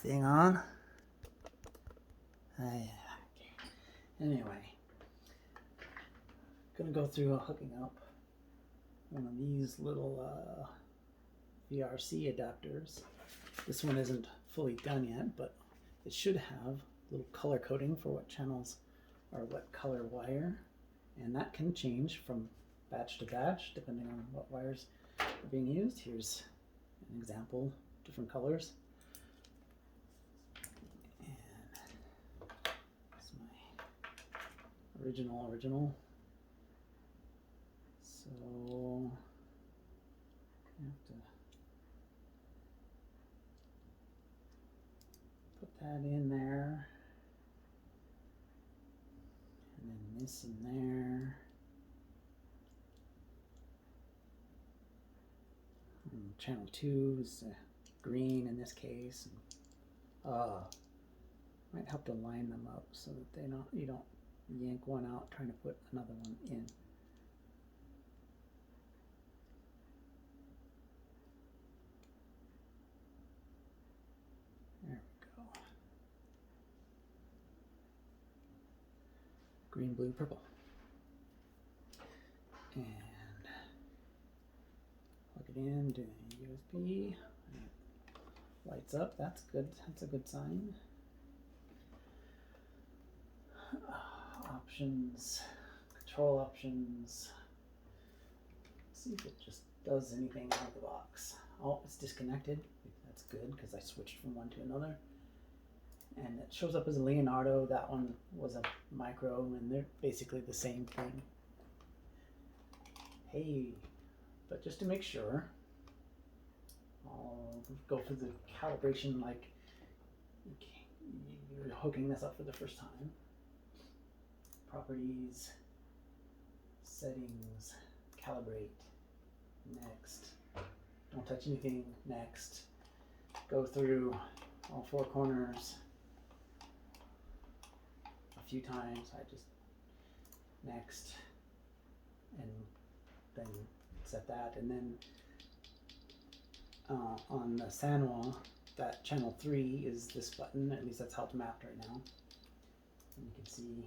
thing on. Anyway, gonna go through hooking up one of these little VRC adapters. This one isn't fully done yet, but it should have a little color coding for what channels are what color wire, and that can change from batch to batch depending on what wires are being used. Here's an example, different colors. And it's my original. So I have to put that in there, and then this in there. And channel 2 is green in this case. Might help to line them up so that you don't yank one out trying to put another one in. There we go. Green, blue, purple. And plug it in to USB. Lights up. That's good. That's a good sign. Options, control options. Let's see if it just does anything out of the box. Oh, it's disconnected. That's good because I switched from one to another. And it shows up as a Leonardo. That one was a micro, and they're basically the same thing. Hey, but just to make sure, I'll go for the calibration like you're hooking this up for the first time. Properties, settings, calibrate, next. Don't touch anything, next. Go through all 4 corners a few times. I just next, and then set that, and then on the Sanwa, that channel 3 is this button. At least that's how it's mapped right now. And you can see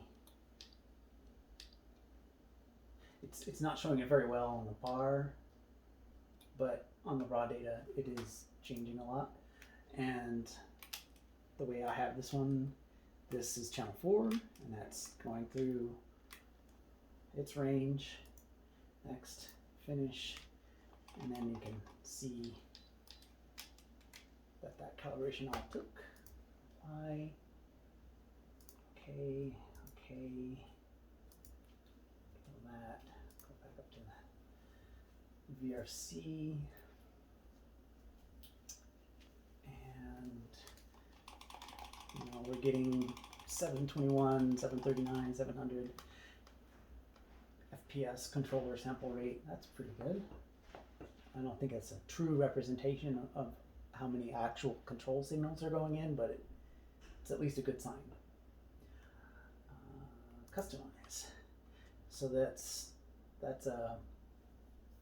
it's not showing it very well on the bar, but on the raw data it is changing a lot. And the way I have this one, this is channel 4, and that's going through its range. Next, finish, and then you can see that calibration all took. Apply. Okay. That. Go back up to the VRC. And we're getting 721, 739, 700 FPS controller sample rate. That's pretty good. I don't think it's a true representation of how many actual control signals are going in, but it's at least a good sign. Customize. So that's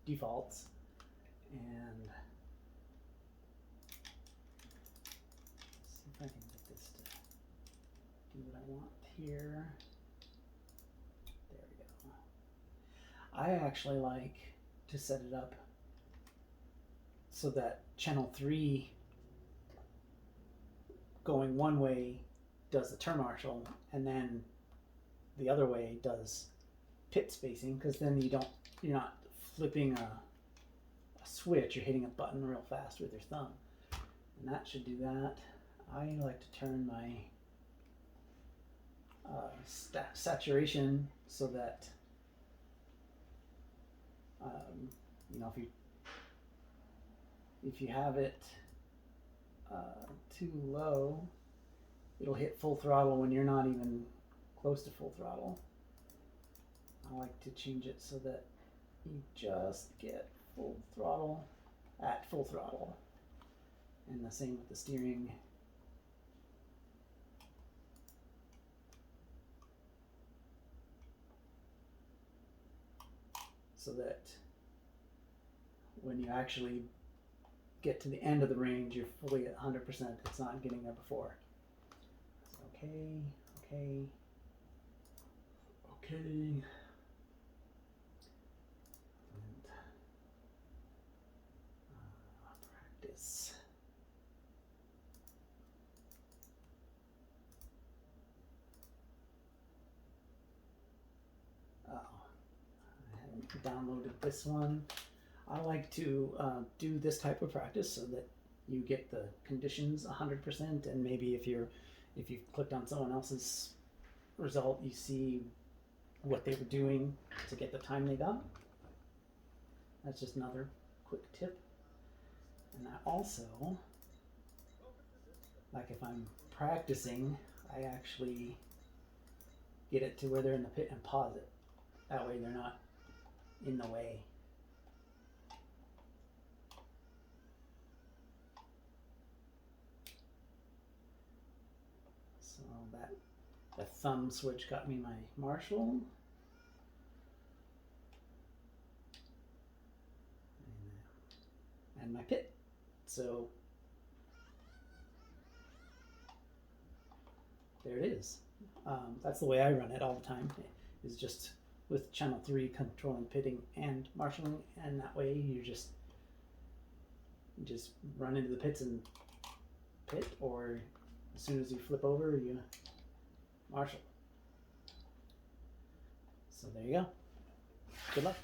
defaults, and let's see if I can get this to do what I want here. There we go. I actually like to set it up so that channel 3 going one way does the turn marshal, and then the other way does pit spacing, because then you're not flipping a switch, you're hitting a button real fast with your thumb. And that should do that. I like to turn my saturation so that if you have it too low, it'll hit full throttle when you're not even close to full throttle. I like to change it so that you just get full throttle at full throttle. And the same with the steering. So that when you actually get to the end of the range, you're fully at 100%. It's not getting there before. So, okay. And, practice. Oh, I haven't downloaded this one. I like to do this type of practice so that you get the conditions 100%, and maybe if you've clicked on someone else's result, you see what they were doing to get the time they got. That's just another quick tip. And I also, like if I'm practicing, I actually get it to where they're in the pit and pause it. That way they're not in the way. So the thumb switch got me my Marshall. And my pit. So there it is. That's the way I run it all the time, is just with channel 3 controlling pitting and marshalling, and that way you just run into the pits and pit, or as soon as you flip over, you marshal. So there you go. Good luck.